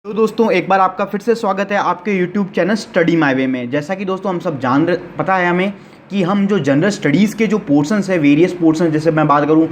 तो दोस्तों एक बार आपका फिर से स्वागत है आपके YouTube channel study my way में। जैसा कि दोस्तों हम सब पता है हमें कि हम जो जनरल स्टडीज़ के जो पोर्शंस है, वेरियस पोर्शन, जैसे मैं बात करूं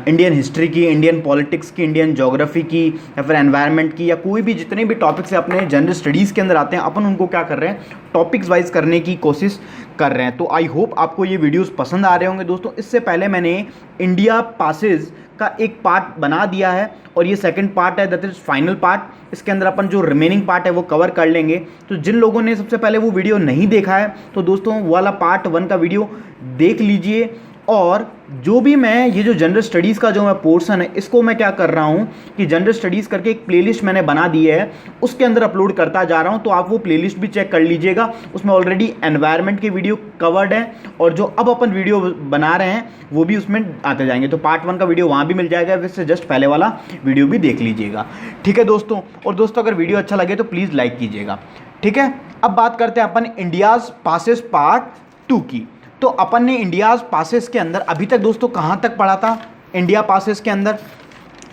इंडियन हिस्ट्री की, इंडियन पॉलिटिक्स की, इंडियन ज्योग्राफी की, या फिर एनवायरनमेंट की, या कोई भी जितने भी टॉपिक्स है अपने जनरल स्टडीज़ के अंदर आते हैं, अपन उनको क्या कर रहे हैं, टॉपिक्स वाइज करने की कोशिश कर रहे हैं। तो आई होप आपको ये वीडियोज़ पसंद आ रहे होंगे दोस्तों। इससे पहले मैंने इंडिया पासेज का एक पार्ट बना दिया है और ये सेकंड पार्ट है, दैट इज फाइनल पार्ट। इसके अंदर अपन जो रिमेनिंग पार्ट है वो कवर कर लेंगे। तो जिन लोगों ने सबसे पहले वो वीडियो नहीं देखा है तो दोस्तों वो वाला पार्ट 1 का वीडियो देख लीजिए। और जो भी मैं ये जो जनरल स्टडीज़ का जो मैं पोर्शन है इसको मैं क्या कर रहा हूँ कि जनरल स्टडीज़ करके एक प्लेलिस्ट मैंने बना दी है, उसके अंदर अपलोड करता जा रहा हूँ। तो आप वो प्लेलिस्ट भी चेक कर लीजिएगा, उसमें ऑलरेडी एनवायरनमेंट की वीडियो कवर्ड है और जो अब अपन वीडियो बना रहे हैं वो भी उसमें आते जाएंगे। तो पार्ट 1 का वीडियो वहाँ भी मिल जाएगा, वैसे जस्ट पहले वाला वीडियो भी देख लीजिएगा। ठीक है दोस्तों। और दोस्तों अगर वीडियो अच्छा लगे तो प्लीज़ लाइक कीजिएगा। ठीक है, अब बात करते हैं अपन इंडियाज़ पासेस पार्ट 2 की। तो अपन ने इंडियाज़ पासेस के अंदर अभी तक दोस्तों कहाँ तक पढ़ा था? इंडिया पासेस के अंदर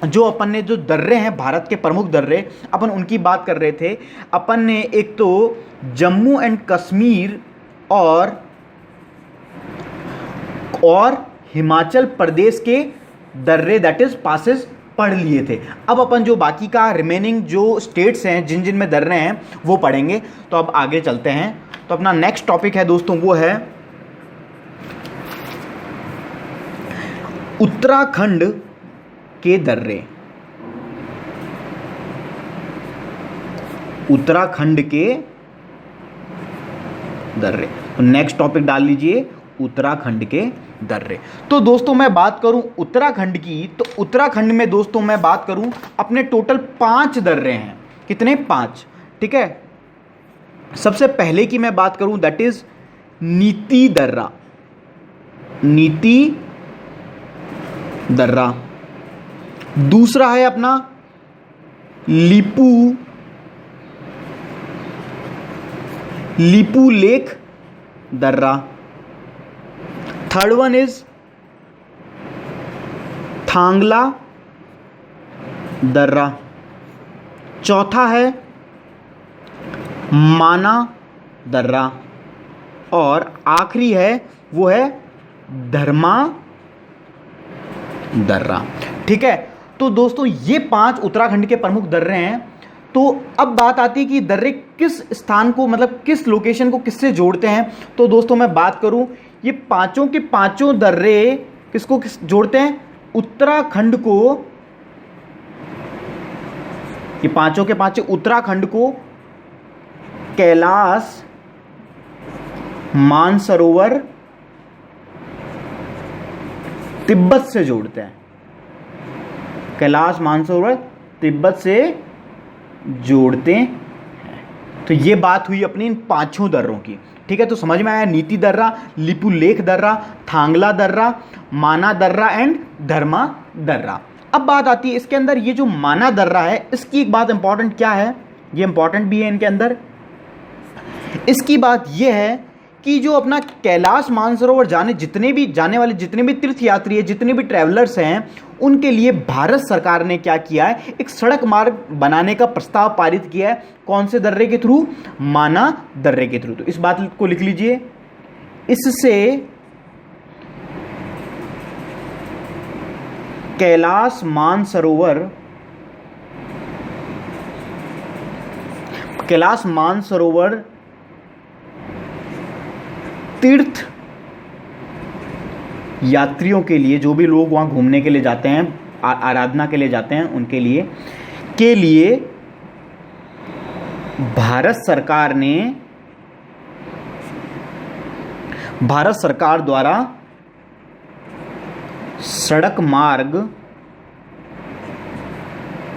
जो अपन ने जो दर्रे हैं, भारत के प्रमुख दर्रे, अपन उनकी बात कर रहे थे। अपन ने एक तो जम्मू एंड कश्मीर और हिमाचल प्रदेश के दर्रे, दैट इज पासेस पढ़ लिए थे। अब अपन जो बाकी का रिमेनिंग जो स्टेट्स हैं जिन जिन में दर्रे हैं वो पढ़ेंगे। तो अब आगे चलते हैं। तो अपना नेक्स्ट टॉपिक है दोस्तों वो है उत्तराखंड के दर्रे। उत्तराखंड के दर्रे, तो नेक्स्ट टॉपिक डाल लीजिए उत्तराखंड के दर्रे। तो दोस्तों मैं बात करूं उत्तराखंड की, तो उत्तराखंड में दोस्तों मैं बात करूं अपने टोटल 5 दर्रे हैं। कितने? 5। ठीक है। सबसे पहले की मैं बात करूं दैट इज नीति दर्रा। नीति दर्रा। दूसरा है अपना लीपू लेक दर्रा। थर्ड वन इज थांगला दर्रा। चौथा है माना दर्रा। और आखिरी है वो है धर्मा दर्रा। ठीक है। तो दोस्तों ये 5 उत्तराखंड के प्रमुख दर्रे हैं। तो अब बात आती है कि दर्रे किस स्थान को, मतलब किस लोकेशन को किससे जोड़ते हैं। तो दोस्तों मैं बात करूं, ये पांचों के पांचों दर्रे किसको किस जोड़ते हैं? उत्तराखंड को। ये पांचों के पांचों उत्तराखंड को कैलाश मानसरोवर तिब्बत से जोड़ते हैं। कैलाश मानसरोवर तिब्बत से जोड़ते हैं। तो ये बात हुई अपनी इन 5 दर्रों की। ठीक है। तो समझ में आया? नीति दर्रा, लिपू लेक दर्रा, थांगला दर्रा, माना दर्रा एंड धर्मा दर्रा। अब बात आती है इसके अंदर ये जो माना दर्रा है, इसकी एक बात इंपॉर्टेंट क्या है, ये इंपॉर्टेंट भी है इनके अंदर। इसकी बात यह है कि जो अपना कैलाश मानसरोवर जाने वाले जितने भी तीर्थ यात्री है, जितने भी ट्रैवलर्स हैं, उनके लिए भारत सरकार ने क्या किया है, एक सड़क मार्ग बनाने का प्रस्ताव पारित किया है। कौन से दर्रे के थ्रू? माना दर्रे के थ्रू। तो इस बात को लिख लीजिए। इससे कैलाश मानसरोवर तीर्थ यात्रियों के लिए, जो भी लोग वहाँ घूमने के लिए जाते हैं, आराधना के लिए जाते हैं, उनके लिए भारत सरकार द्वारा सड़क मार्ग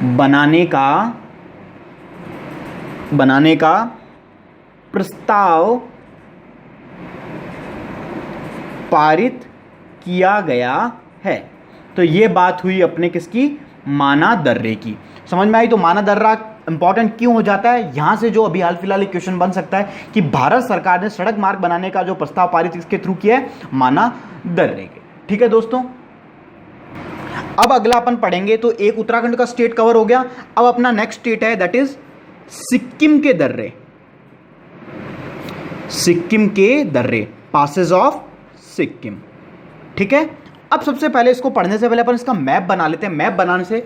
बनाने का प्रस्ताव पारित किया गया है। तो ये बात हुई अपने किसकी? माना दर्रे की। समझ में आई? तो माना दर्रा इंपॉर्टेंट क्यों हो जाता है? यहां से जो अभी हाल फिलहाल एक क्वेश्चन बन सकता है कि भारत सरकार ने सड़क मार्ग बनाने का जो प्रस्ताव पारित इसके थ्रू किया है, माना दर्रे के। ठीक है दोस्तों। अब अगला अपन पढ़ेंगे तो एक उत्तराखंड का स्टेट कवर हो गया। अब अपना नेक्स्ट स्टेट है दैट इज सिक्किम के दर्रे। सिक्किम के दर्रे, पासेस ऑफ सिक्किम। ठीक है, अब सबसे पहले इसको पढ़ने से पहले अपन इसका मैप बना लेते हैं। मैप बनाने से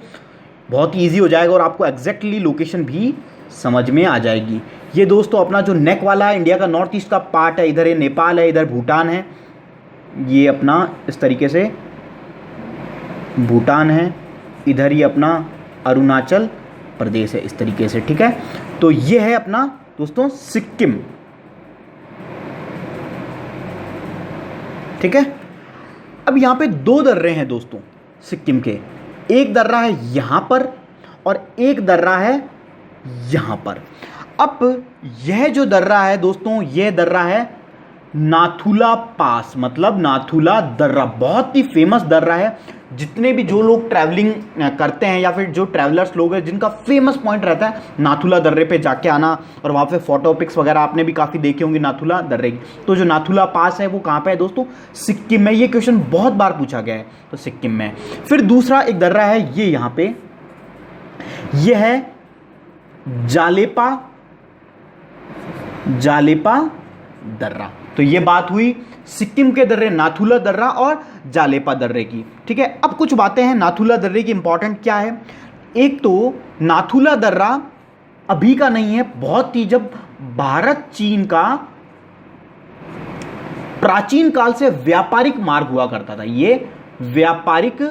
बहुत ईजी हो जाएगा और आपको एग्जैक्टली लोकेशन भी समझ में आ जाएगी। ये दोस्तों अपना जो नेक वाला है इंडिया का नॉर्थ ईस्ट का पार्ट है, इधर ये नेपाल है, इधर भूटान है, ये अपना इस तरीके से भूटान है, इधर ये अपना अरुणाचल प्रदेश है इस तरीके से। ठीक है, तो ये है अपना दोस्तों सिक्किम। ठीक है, अब यहां पे दो दर्रे हैं दोस्तों सिक्किम के। एक दर्रा है यहां पर और एक दर्रा है यहां पर। अब यह जो दर्रा है दोस्तों, यह दर्रा है नाथुला पास, मतलब नाथुला दर्रा। बहुत ही फेमस दर्रा है। जितने भी जो लोग ट्रैवलिंग करते हैं या फिर जो ट्रैवलर्स लोग हैं, जिनका फेमस पॉइंट रहता है नाथुला दर्रे पे जाके आना, और वहाँ पे फोटो पिक्स वगैरह आपने भी काफ़ी देखी होंगी नाथुला दर्रे की। तो जो नाथुला पास है वो कहाँ पे है दोस्तों? सिक्किम में। ये क्वेश्चन बहुत बार पूछा गया है, तो सिक्किम में। फिर दूसरा एक दर्रा है ये यहाँ पे, ये है जालेपा दर्रा। तो ये बात हुई सिक्किम के दर्रे, नाथुला दर्रा और जालेपा दर्रे की। ठीक है, अब कुछ बातें हैं नाथुला दर्रे की, इंपॉर्टेंट क्या है। एक तो नाथुला दर्रा अभी का नहीं है, बहुत ही जब भारत चीन का प्राचीन काल से व्यापारिक मार्ग हुआ करता था, ये व्यापारिक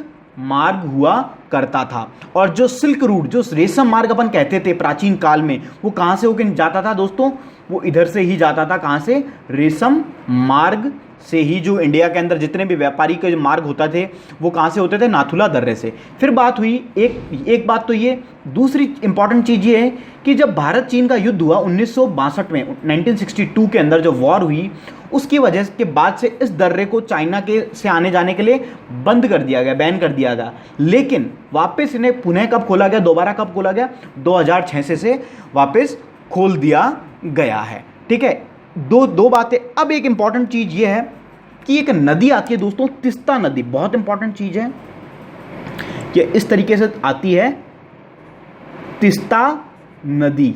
मार्ग हुआ करता था। और जो सिल्क रूट, जो रेशम मार्ग अपन कहते थे प्राचीन काल में, वो कहां से होकर जाता था दोस्तों? वो इधर से ही जाता था। कहां से? रेशम मार्ग से ही। जो इंडिया के अंदर जितने भी व्यापारी के मार्ग होता थे वो कहां से होते थे? नाथुला दर्रे से। फिर बात हुई एक बात तो ये, दूसरी इंपॉर्टेंट चीज ये है कि जब भारत चीन का युद्ध हुआ 1962 में, 1962 के अंदर जो वॉर हुई, उसकी वजह के बाद से इस दर्रे को चाइना के से आने जाने के लिए बंद कर दिया गया, बैन कर दिया गया। लेकिन वापस इन्हें पुनः कब खोला गया, दोबारा कब खोला गया? 2006 से वापस खोल दिया गया है। ठीक है, दो बातें। अब एक इंपॉर्टेंट चीज ये है कि एक नदी आती है दोस्तों, तिस्ता नदी। बहुत इंपॉर्टेंट चीज है कि इस तरीके से आती है तिस्ता नदी।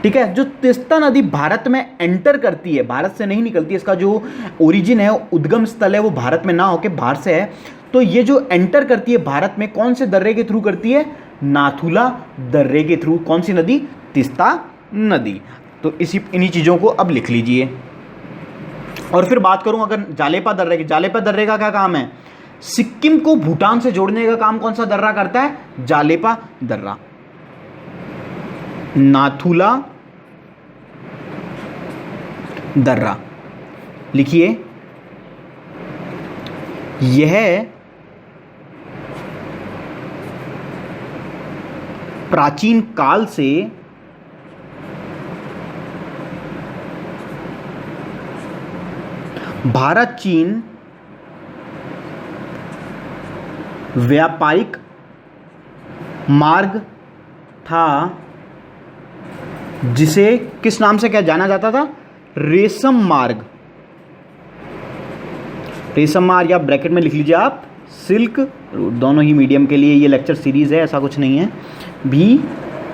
ठीक है, जो तिस्ता नदी भारत में एंटर करती है, भारत से नहीं निकलती, इसका जो ओरिजिन है, उद्गम स्थल है, वो भारत में ना होके बाहर से है। तो ये जो एंटर करती है भारत में, कौन से दर्रे के थ्रू करती है? नाथुला दर्रे के थ्रू। कौन सी नदी? तिस्ता नदी। तो इन्हीं चीज़ों को अब लिख लीजिए। और फिर बात करूं अगर जालेपा दर्रे की, जालेपा दर्रे का क्या काम है? सिक्किम को भूटान से जोड़ने का काम कौन सा दर्रा करता है? जालेपा दर्रा। नाथुला दर्रा लिखिए। यह प्राचीन काल से भारत चीन व्यापारिक मार्ग था, जिसे किस नाम से क्या जाना जाता था? रेशम मार्ग। रेशम मार्ग, या ब्रैकेट में लिख लीजिए आप सिल्क रूट। दोनों ही मीडियम के लिए ये लेक्चर सीरीज है, ऐसा कुछ नहीं है, भी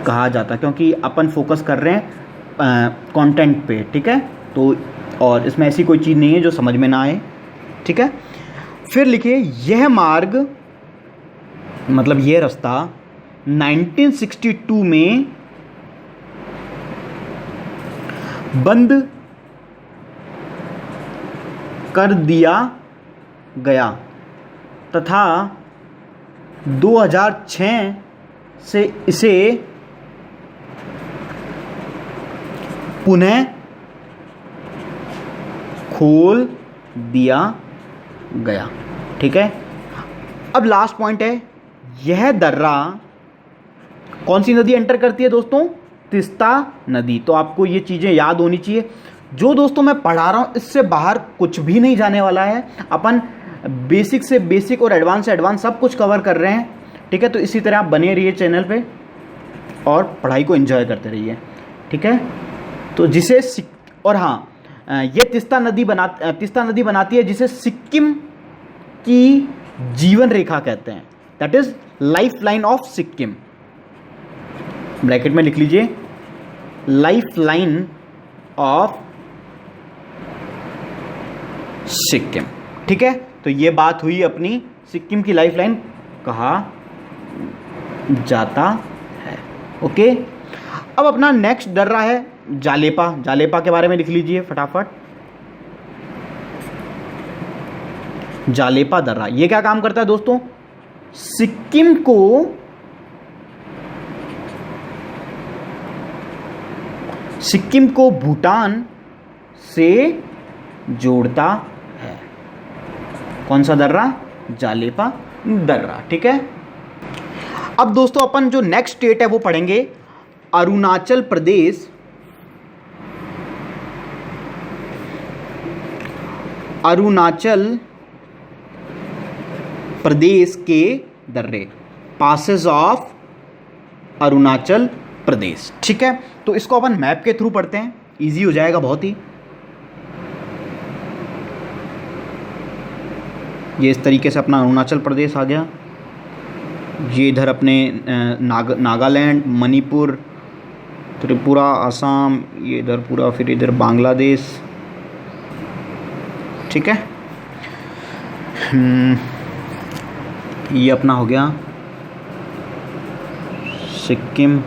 कहा जाता, क्योंकि अपन फोकस कर रहे हैं कंटेंट पे। ठीक है, तो और इसमें ऐसी कोई चीज़ नहीं है जो समझ में ना आए। ठीक है, फिर लिखिए यह मार्ग, मतलब यह रास्ता 1962 में बंद कर दिया गया तथा 2006 से इसे पुनः खोल दिया गया। ठीक है, अब लास्ट पॉइंट है, यह दर्रा कौन सी नदी एंटर करती है दोस्तों? तिस्ता नदी। तो आपको ये चीज़ें याद होनी चाहिए। जो दोस्तों मैं पढ़ा रहा हूँ इससे बाहर कुछ भी नहीं जाने वाला है। अपन बेसिक से बेसिक और एडवांस से एडवांस सब कुछ कवर कर रहे हैं। ठीक है, तो इसी तरह आप बने रहिए चैनल पे और पढ़ाई को एंजॉय करते रहिए। ठीक है, तो जिसे और हाँ, ये तिस्ता नदी बनाती है, जिसे सिक्किम की जीवन रेखा कहते हैं, that is life line of Sikkim. Bracket में लिख लीजिए, लाइफ लाइन ऑफ सिक्किम। ठीक है, तो ये बात हुई अपनी सिक्किम की लाइफ लाइन कहा जाता है। ओके, अब अपना नेक्स्ट दर्रा है जालेपा। जालेपा के बारे में लिख लीजिए फटाफट। जालेपा दर्रा ये क्या काम करता है दोस्तों? सिक्किम को भूटान से जोड़ता है। कौन सा दर्रा? जालेपा दर्रा। ठीक है, अब दोस्तों अपन जो नेक्स्ट स्टेट है वो पढ़ेंगे अरुणाचल प्रदेश। अरुणाचल प्रदेश के दर्रे, पासेस ऑफ अरुणाचल प्रदेश। ठीक है, तो इसको अपन मैप के थ्रू पढ़ते हैं, इजी हो जाएगा बहुत ही। ये इस तरीके से अपना अरुणाचल प्रदेश आ गया, ये इधर अपने नागालैंड, मणिपुर, त्रिपुरा, असम, ये इधर पूरा, फिर इधर बांग्लादेश। ठीक है, ये अपना हो गया सिक्किम।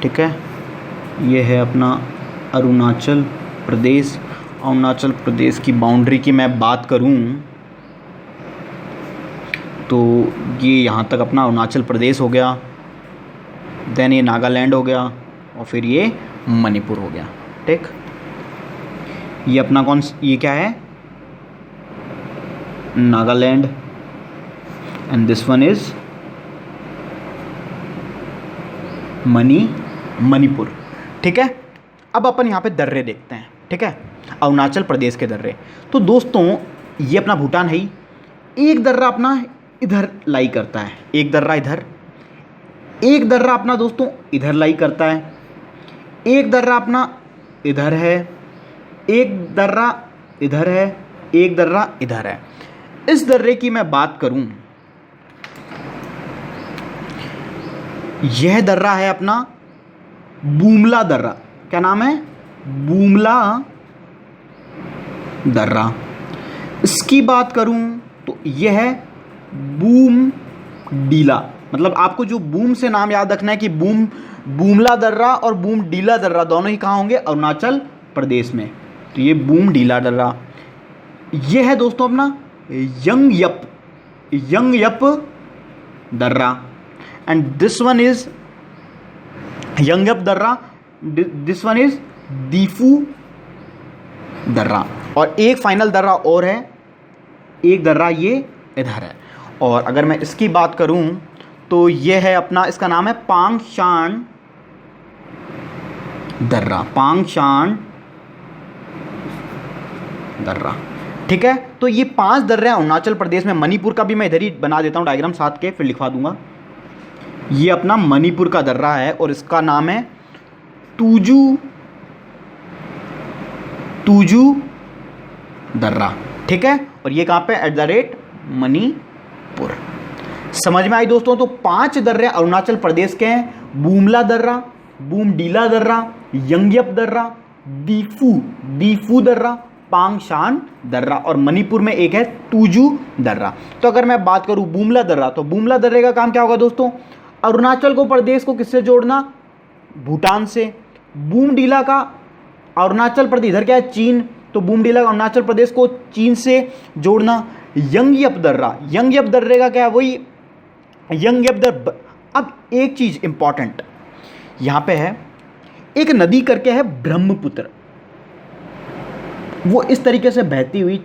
ठीक है, ये है अपना अरुणाचल प्रदेश। अरुणाचल प्रदेश की बाउंड्री की मैं बात करूं तो ये यहाँ तक अपना अरुणाचल प्रदेश हो गया, देन ये नागालैंड हो गया और फिर ये मणिपुर हो गया। ठीक, ये अपना ये क्या है? Nagaland, and this one is Manipur. ठीक है, अब अपन यहाँ पे दर्रे देखते हैं। ठीक है, अरुणाचल प्रदेश के दर्रे। तो दोस्तों ये अपना भूटान है ही, एक दर्रा अपना इधर लाई करता है, एक दर्रा इधर, एक दर्रा अपना दोस्तों इधर लाई करता है, एक दर्रा अपना इधर है, एक दर्रा इधर है, एक दर्रा इधर है। इस दर्रे की मैं बात करूं, यह दर्रा है अपना बूमला दर्रा। क्या नाम है? बूमला दर्रा। इसकी बात करूं तो यह है बूम डीला। मतलब आपको जो बूम से नाम याद रखना है कि बूमला दर्रा और बूम डीला दर्रा दोनों ही कहाँ होंगे? अरुणाचल प्रदेश में। तो ये बूम डीला दर्रा। यह है दोस्तों अपना यंगयप दर्रा, एंड दिस वन इज यंगयप दर्रा, दिस वन इज दीफू दर्रा। और एक फाइनल दर्रा और है, एक दर्रा ये इधर है। और अगर मैं इसकी बात करूं तो ये है अपना, इसका नाम है पांगशान दर्रा, पांगशान दर्रा। ठीक है, तो ये 5 दर्रे हैं अरुणाचल प्रदेश में। मणिपुर का भी मैं इधर ही बना देता हूँ डायग्राम साथ के, फिर लिखवा दूंगा। ये अपना मणिपुर का दर्रा है और इसका नाम है तुजू दर्रा। ठीक है, और ये कहाँ पे? @मणिपुर। समझ में आई दोस्तों? तो 5 दर्रे अरुणाचल प्रदेश के हैं, बूमला दर्रा, बूम डीला दर्रा, यंगयप दर्रा, दीफू दर्रा, पांगशान दर्रा, और मणिपुर में एक है तुजू दर्रा। तो अगर मैं बात करूं बूमला दर्रा, तो बूमला दर्रे का काम क्या होगा दोस्तों? अरुणाचल को प्रदेश को किससे जोड़ना? भूटान से। बूम डीला का अरुणाचल प्रदेश, इधर क्या है? चीन। तो बूम डीला का अरुणाचल प्रदेश को चीन से जोड़ना। यंगयप दर्रे का क्या है? वही यंगयप दर्रा। अब एक चीज इंपॉर्टेंट यहां पे है, एक नदी करके है ब्रह्मपुत्र, वो इस तरीके से बहती हुई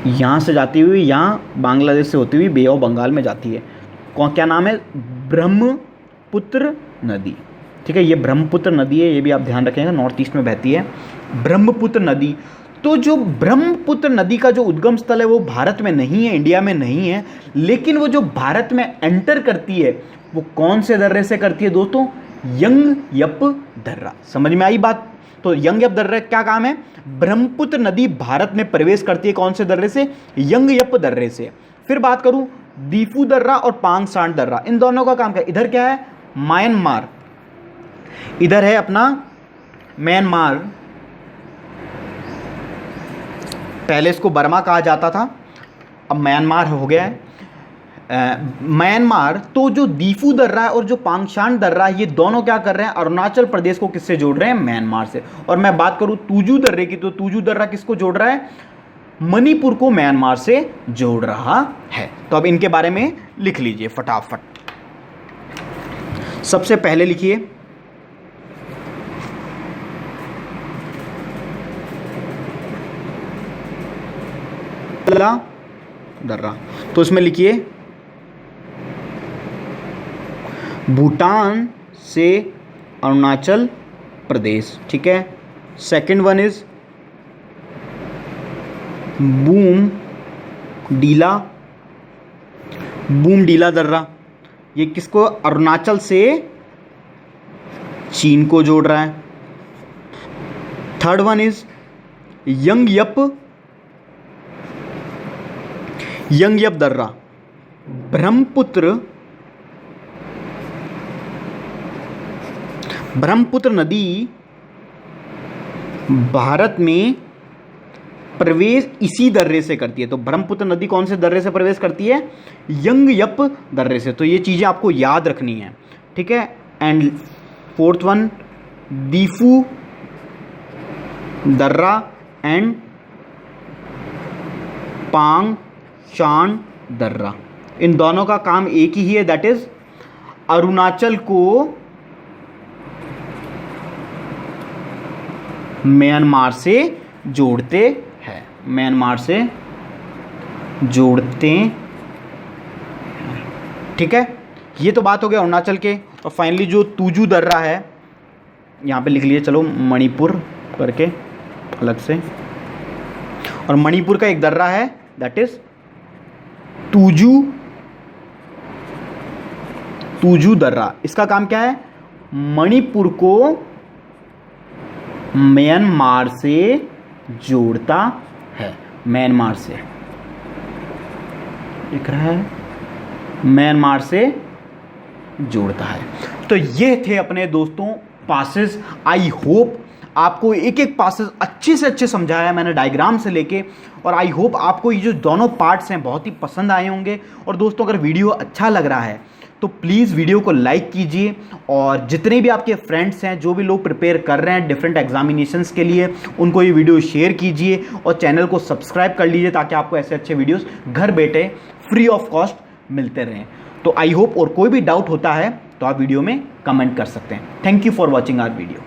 यहां से जाती हुई यहां बांग्लादेश से होती हुई बे ऑफ बंगाल में जाती है। क्या नाम है? ब्रह्मपुत्र नदी। ठीक है, ये ब्रह्मपुत्र नदी है, ये भी आप ध्यान रखेंगे, नॉर्थ ईस्ट में बहती है ब्रह्मपुत्र नदी। तो जो ब्रह्मपुत्र नदी का जो उद्गम स्थल है वो भारत में नहीं है, इंडिया में नहीं है, लेकिन वो जो भारत में एंटर करती है वो कौन से दर्रे से करती है दोस्तों? यंगयप दर्रा। समझ में आई बात? तो यंगयप दर्रे क्या काम है? ब्रह्मपुत्र नदी भारत में प्रवेश करती है कौन से दर्रे से? यंगयप दर्रे से। फिर बात करूं दीफू दर्रा और पांगसांड दर्रा, इन दोनों का काम क्या है? इधर क्या है? म्यांमार, इधर है अपना म्यांमार, पहले इसको बर्मा कहा जाता था, अब म्यांमार हो गया है म्यांमार। तो जो दीफू दर्रा है और जो पांगसांड दर्रा है, ये दोनों क्या कर रहे हैं? अरुणाचल प्रदेश को किससे जोड़ रहे हैं? म्यांमार से। और मैं बात करूं तूजू दर्रे की, तो तूजू दर्रा किसको जोड़ रहा है? मणिपुर को म्यांमार से जोड़ रहा है। तो अब इनके बारे में लिख लीजिए फटाफट। सबसे पहले लिखिए दर्रा, तो इसमें लिखिए भूटान से अरुणाचल प्रदेश, ठीक है। सेकंड वन इज बूम डीला दर्रा, ये किसको? अरुणाचल से चीन को जोड़ रहा है। थर्ड वन इज यंगयप दर्रा, ब्रह्मपुत्र नदी भारत में प्रवेश इसी दर्रे से करती है। तो ब्रह्मपुत्र नदी कौन से दर्रे से प्रवेश करती है? यंगयप दर्रे से। तो ये चीज़ें आपको याद रखनी है, ठीक है। एंड फोर्थ वन दीफू दर्रा एंड पांगसांड दर्रा, इन दोनों का काम एक ही है, दैट इज अरुणाचल को म्यांमार से जोड़ते हैं, म्यांमार से जोड़ते हैं, ठीक है। ये तो बात हो गया अरुणाचल के। और फाइनली जो तूजू दर्रा है, यहाँ पे लिख लिए चलो मणिपुर करके अलग से, और मणिपुर का एक दर्रा है दैट इज तूजू दर्रा। इसका काम क्या है? मणिपुर को म्यांमार से जोड़ता है, म्यांमार से, दिख रहा है, म्यांमार से जोड़ता है। तो ये थे अपने दोस्तों पासेस। आई होप आपको एक एक पासेस अच्छे से अच्छे समझाया मैंने डायग्राम से लेके, और आई होप आपको ये जो दोनों पार्ट्स हैं बहुत ही पसंद आए होंगे। और दोस्तों अगर वीडियो अच्छा लग रहा है तो प्लीज़ वीडियो को लाइक कीजिए, और जितने भी आपके फ्रेंड्स हैं, जो भी लोग प्रिपेयर कर रहे हैं डिफरेंट एग्जामिनेशंस के लिए, उनको ये वीडियो शेयर कीजिए और चैनल को सब्सक्राइब कर लीजिए, ताकि आपको ऐसे अच्छे वीडियोस घर बैठे फ्री ऑफ कॉस्ट मिलते रहें। तो आई होप, और कोई भी डाउट होता है तो आप वीडियो में कमेंट कर सकते हैं। Thank you for watching our video.